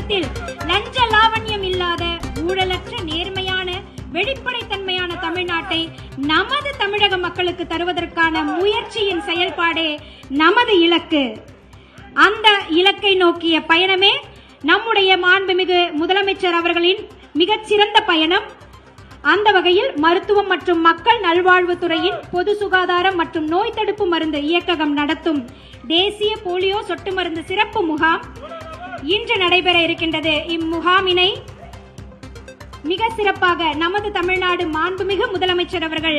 தமிழகத்தில் லஞ்ச லாவண்யம் இல்லாத ஊழலற்ற நேர்மையான வெளிப்படைத்தன்மையான தமிழ்நாட்டை நமது தமிழக மக்களுக்கு தருவதற்கான முயற்சியின் செயல்பாடே நமது இலக்கு. அந்த இலக்கை நோக்கிய பயணமே நம்முடைய மாண்புமிகு முதலமைச்சர் அவர்களின் மிகச்சிறந்த பயணம். அந்த வகையில் மருத்துவம் மற்றும் மக்கள் நல்வாழ்வுத்துறையின் பொது சுகாதாரம் மற்றும் நோய் தடுப்பு மருந்து இயக்ககம் நடத்தும் தேசிய போலியோ சொட்டு மருந்து சிறப்பு முகாம் இன்று நடைபெற இருக்கின்றது. இம்முகாமினை மிக சிறப்பாக நமது தமிழ்நாடு மாண்புமிகு முதலமைச்சர் அவர்கள்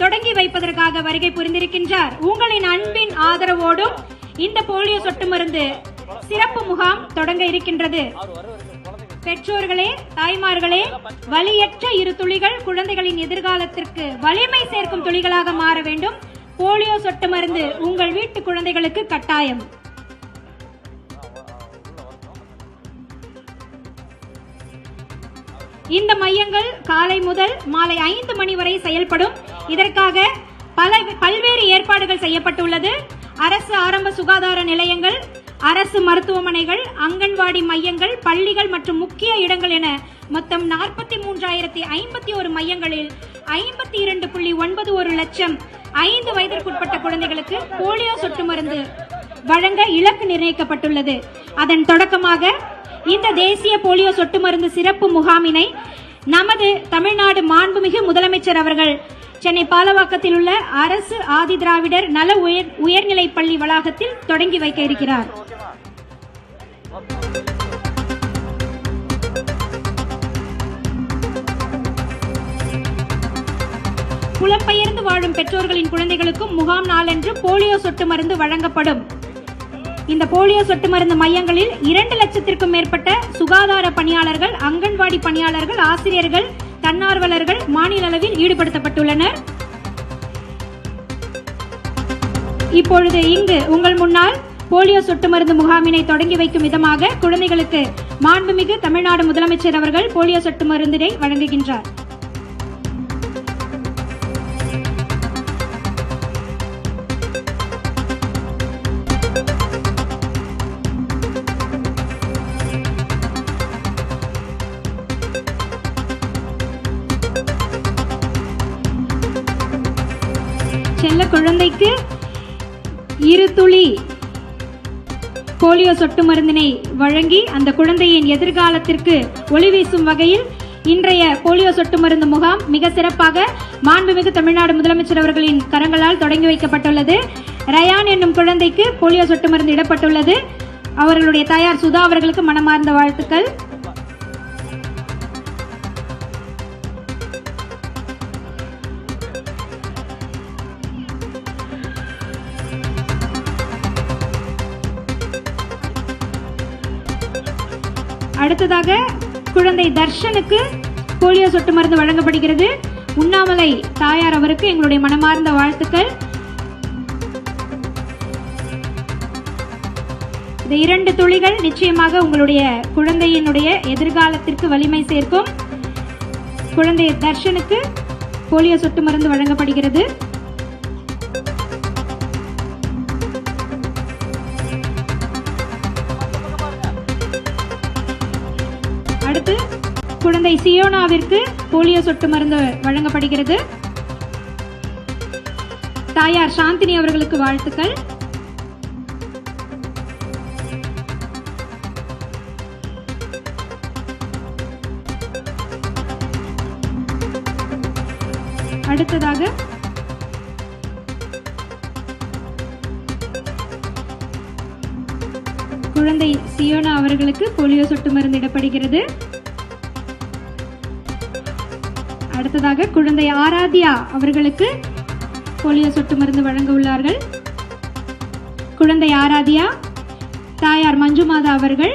தொடங்கி வைப்பதற்காக வருகை புரிந்திருக்கின்றார். உங்களின் அன்பின் ஆதரவோடும் இந்த போலியோ சொட்டு மருந்து சிறப்பு முகாம் தொடங்க இருக்கின்றது. பெற்றோர்களே, தாய்மார்களே, வலியற்ற இரு துளிகள் குழந்தைகளின் எதிர்காலத்திற்கு வலிமை சேர்க்கும் துளிகளாக மாற வேண்டும். போலியோ சொட்டு மருந்து உங்கள் வீட்டு குழந்தைகளுக்கு கட்டாயம். இந்த மையங்கள் காலை முதல் மாலை 5 மணி வரை செயல்படும். இதற்காக பல்வேறு ஏற்பாடுகள் செய்யப்பட்டுள்ளது. அரசு ஆரம்ப சுகாதார நிலையங்கள், அரசு மருத்துவமனைகள், அங்கன்வாடி மையங்கள், பள்ளிகள் மற்றும் முக்கிய இடங்கள் என மொத்தம் 43,051 மையங்களில் 52.91 லட்சம் 5 வயதிற்குட்பட்ட குழந்தைகளுக்கு போலியோ சொட்டு மருந்து வழங்க இலக்கு நிர்ணயிக்கப்பட்டுள்ளது. அதன் தொடக்கமாக இந்த தேசிய போலியோ சொட்டு மருந்து சிறப்பு முகாமினை நமது தமிழ்நாடு மாண்புமிகு முதலமைச்சர் அவர்கள் சென்னை பாலவாக்கத்தில் உள்ள அரசு ஆதி திராவிடர் நல உயர்நிலைப் பள்ளி வளாகத்தில் தொடங்கி வைக்க இருக்கிறார். புலம்பெயர்ந்து வாழும் பெற்றோர்களின் குழந்தைகளுக்கும் முகாம் நாளன்று போலியோ சொட்டு மருந்து வழங்கப்படும். இந்த போலியோ சொட்டு மருந்து மையங்களில் 2 லட்சத்திற்கும் மேற்பட்ட சுகாதார பணியாளர்கள், அங்கன்வாடி பணியாளர்கள், ஆசிரியர்கள், தன்னார்வலர்கள் மாநில அளவில் ஈடுபடுத்தப்பட்டுள்ளனர். இப்பொழுது இங்கு உங்கள் முன்னால் போலியோ சொட்டு மருந்து முகாமினை தொடங்கி வைக்கும் விதமாக குழந்தைகளுக்கு மாண்புமிகு தமிழ்நாடு முதலமைச்சர் அவர்கள் போலியோ சொட்டு மருந்தினை வழங்குகின்றார். செல்ல குழந்தைக்கு 2 துளி போலியோ சொட்டு மருந்தினை வழங்கி அந்த குழந்தையின் எதிர்காலத்திற்கு ஒளி வீசும் வகையில் இன்றைய போலியோ சொட்டு மருந்து முகாம் மிக சிறப்பாக மாண்புமிகு தமிழ்நாடு முதலமைச்சர் அவர்களின் கரங்களால் தொடங்கி வைக்கப்பட்டுள்ளது. ரயான் என்னும் குழந்தைக்கு போலியோ சொட்டு மருந்து இடப்பட்டுள்ளது. அவர்களுடைய தாயார் சுதா அவர்களுக்கு மனமார்ந்த வாழ்த்துக்கள். அடுத்ததாக குழந்தை தர்ஷனுக்கு போலியோ சொட்டு மருந்து வழங்கப்படுகிறது. உண்ணாமலை தாயார் அவருக்கு எங்களுடைய மனமார்ந்த வாழ்த்துக்கள். இந்த 2 துளிகள் நிச்சயமாக உங்களுடைய குழந்தையினுடைய எதிர்காலத்திற்கு வலிமை சேர்க்கும். குழந்தை தர்ஷனுக்கு போலியோ சொட்டு மருந்து வழங்கப்படுகிறது. அடுத்து குழந்தை சியோனாவிற்கு போலியோ சொட்டு மருந்து வழங்கப்படுகிறது. தாயார் சாந்தினி அவர்களுக்கு வாழ்த்துக்கள். அடுத்ததாக குழந்தை சியோனா அவர்களுக்கு போலியோ சொட்டு மருந்து இடப்படுகிறது. அடுத்ததாக குழந்தை ஆராத்யா அவர்களுக்கு போலியோ சொட்டு மருந்து வழங்க உள்ளார்கள். குழந்தை ஆராத்யா, தாயார் மஞ்சுமாதா அவர்கள்.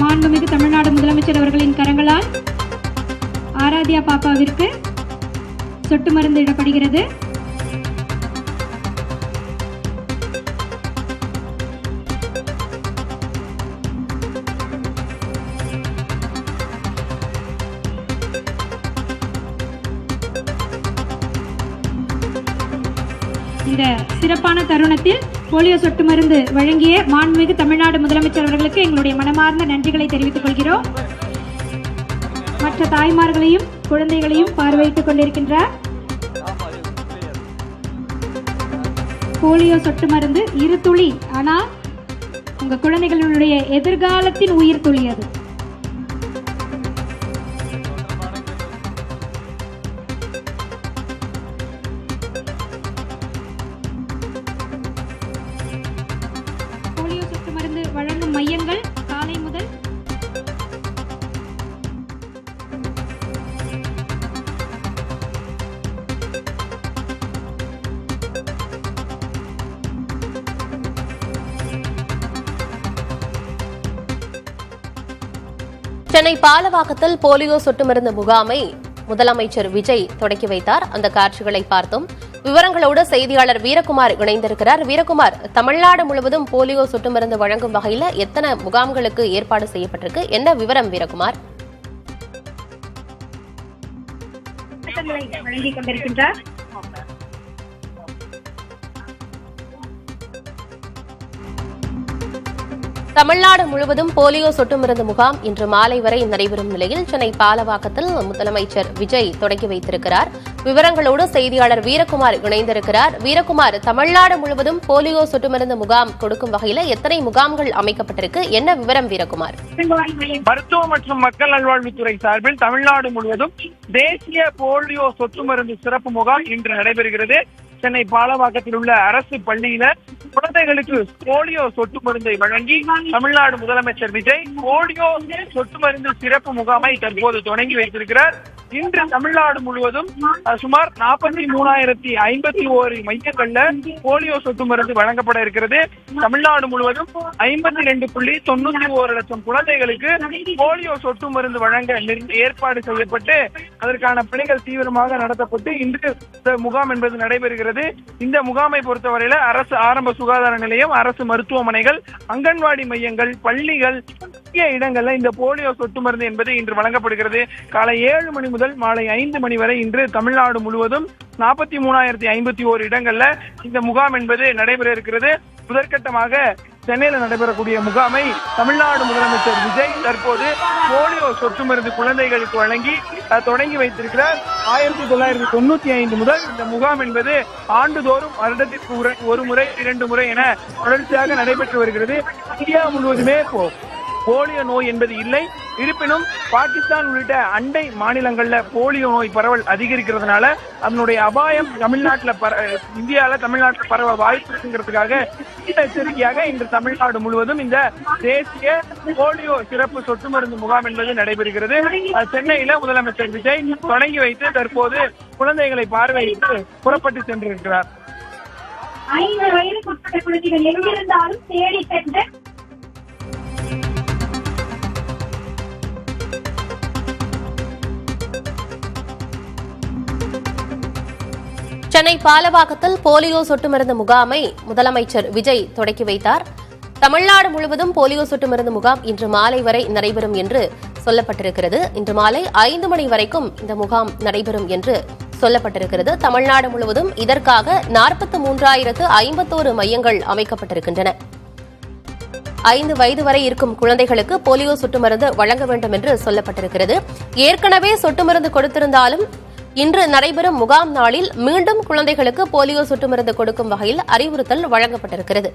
மாண்புமிகு தமிழ்நாடு முதலமைச்சர் அவர்களின் கரங்களால் ஆராத்யா பாப்பாவிற்கு சொட்டு மருந்து இடப்படுகிறது. இந்த சிறப்பான தருணத்தில் போலியோ சொட்டு மருந்து வழங்கிய மாண்புமிகு தமிழ்நாடு முதலமைச்சர் அவர்களுக்கு எங்களுடைய மனமார்ந்த நன்றிகளை தெரிவித்துக் கொள்கிறோம். மற்ற தாய்மார்களையும் குழந்தைகளையும் பார்வையிட்டுக் கொண்டிருக்கின்றார். போலியோ சொட்டு மருந்து 2 துளி, ஆனால் உங்க குழந்தைகளுடைய எதிர்காலத்தின் உயிர் துளி அது. போலியோ சொட்டு மருந்து வழங்கும் மையங்கள் காலை முதல் சென்னை பாலவாக்கத்தில் போலியோ சொட்டு மருந்து முகாமை முதலமைச்சர் விஜய் தொடக்கி வைத்தார். அந்த காட்சிகளை பார்த்தோம். விவரங்களோடு செய்தியாளர் வீரகுமார் இணைந்திருக்கிறார். வீரகுமார், தமிழ்நாடு முழுவதும் போலியோ சொட்டு மருந்து வழங்கும் வகையில் எத்தனை முகாம்களுக்கு ஏற்பாடு செய்யப்பட்டிருக்கு? என்ன விவரம் வீரகுமார்? வழங்கிக் கொண்டிருக்கின்றார். தமிழ்நாடு முழுவதும் போலியோ சொட்டு மருந்து முகாம் இன்று மாலை வரை நடைபெறும் நிலையில் சென்னை பாலவாக்கத்தில் முதலமைச்சர் விஜய் தொடக்கி வைத்திருக்கிறார். விவரங்களோடு செய்தியாளர் வீரகுமார் இணைந்திருக்கிறார். வீரகுமார், தமிழ்நாடு முழுவதும் போலியோ சொட்டு மருந்து முகாம் கொடுக்கும் வகையில் எத்தனை முகாம்கள் அமைக்கப்பட்டிருக்கு? என்ன விவரம் வீரகுமார்? மருத்துவ மற்றும் மக்கள் நல்வாழ்வுத்துறை சார்பில் தமிழ்நாடு முழுவதும் தேசிய போலியோ சொட்டு மருந்து சிறப்பு முகாம் இன்று நடைபெறுகிறது. சென்னை பாலவாக்கத்தில் உள்ள அரசு பள்ளியில குழந்தைகளுக்கு போலியோ சொட்டு மருந்தை வழங்கி தமிழ்நாடு முதலமைச்சர் விஜய் போலியோ சொட்டு மருந்து சிறப்பு முகாமை தற்போது தொடங்கி வைத்திருக்கிறார். இன்று தமிழ்நாடு முழுவதும் சுமார் 43,051 மையங்கள்ல போலியோ சொட்டு மருந்து வழங்கப்பட இருக்கிறது. தமிழ்நாடு முழுவதும் 52.91 லட்சம் குழந்தைகளுக்கு போலியோ சொட்டு மருந்து வழங்க ஏற்பாடு செய்யப்பட்டு அதற்கான பணிகள் தீவிரமாக நடத்தப்பட்டு இன்று முகாம் என்பது நடைபெறுகிறது. இந்த முகாமை பொறுத்தவரையில அரசு ஆரம்ப சுகாதார நிலையம், அரசு மருத்துவமனைகள், அங்கன்வாடி மையங்கள், பள்ளிகள், முக்கிய இடங்கள்ல இந்த போலியோ சொட்டு மருந்து என்பது இன்று வழங்கப்படுகிறது. காலை 7 மணி முதல் மாலை 5 மணி வரை இன்று தமிழ்நாடு முழுவதும் 43,051 இடங்கள்ல இந்த முகாம் என்பது நடைபெற இருக்கிறது. முதற்கட்டமாக சென்னையில் நடைபெறக்கூடிய முகாமை தமிழ்நாடு முதலமைச்சர் விஜய் தற்போது போலியோ சொட்டு மருந்து குழந்தைகளுக்கு வழங்கி தொடங்கி வைத்திருக்கிறார். 1995 முதல் இந்த முகாம் என்பது ஆண்டுதோறும் வருடத்திற்கு ஒரு முறை 2 முறை என தொடர்ச்சியாக நடைபெற்று வருகிறது. இந்தியா முழுவதுமே போலியோ நோய் என்பது இல்லை. இருப்பினும் பாகிஸ்தான் உள்ளிட்ட அண்டை மாநிலங்கள்ல போலியோ நோய் பரவல் அதிகரிக்கிறதுனால அதனுடைய அபாயம் தமிழ்நாட்டில் பரவ வாய்ப்பு இருக்குங்கிறதுக்காக எச்சரிக்கையாக இன்று தமிழ்நாடு முழுவதும் இந்த தேசிய போலியோ சிறப்பு சொட்டு மருந்து முகாம் என்பது நடைபெறுகிறது. சென்னையில முதலமைச்சர் விஜய் தொடங்கி வைத்து தற்போது குழந்தைகளை பார்வையிட்டு புறப்பட்டு சென்றிருக்கிறார். 5 வயதுக்குட்பட்ட குழந்தைகள் எங்கிருந்தாலும் தேடி சென்று சென்னை பாலவாக்கத்தில் போலியோ சொட்டு மருந்து முகாமை முதலமைச்சர் விஜய் தொடக்கி வைத்தார். தமிழ்நாடு முழுவதும் போலியோ சொட்டு மருந்து முகாம் இன்று மாலை வரை நடைபெறும் என்று சொல்லப்பட்டிருக்கிறது. இன்று மாலை 5 மணி வரைக்கும் இந்த முகாம் நடைபெறும் என்று சொல்லப்பட்டிருக்கிறது. தமிழ்நாடு முழுவதும் இதற்காக 43,051 மையங்கள் அமைக்கப்பட்டிருக்கின்றன. 5 வயது வரை இருக்கும் குழந்தைகளுக்கு போலியோ சொட்டு மருந்து வழங்க வேண்டும் என்று சொல்லப்பட்டிருக்கிறது. ஏற்கனவே சொட்டு மருந்து கொடுத்திருந்தாலும் இன்று நடைபெறும் முகாம் நாளில் மீண்டும் குழந்தைகளுக்கு போலியோ சொட்டு மருந்து கொடுக்கும் வகையில் அறிவுறுத்தல் வழங்கப்பட்டிருக்கிறது.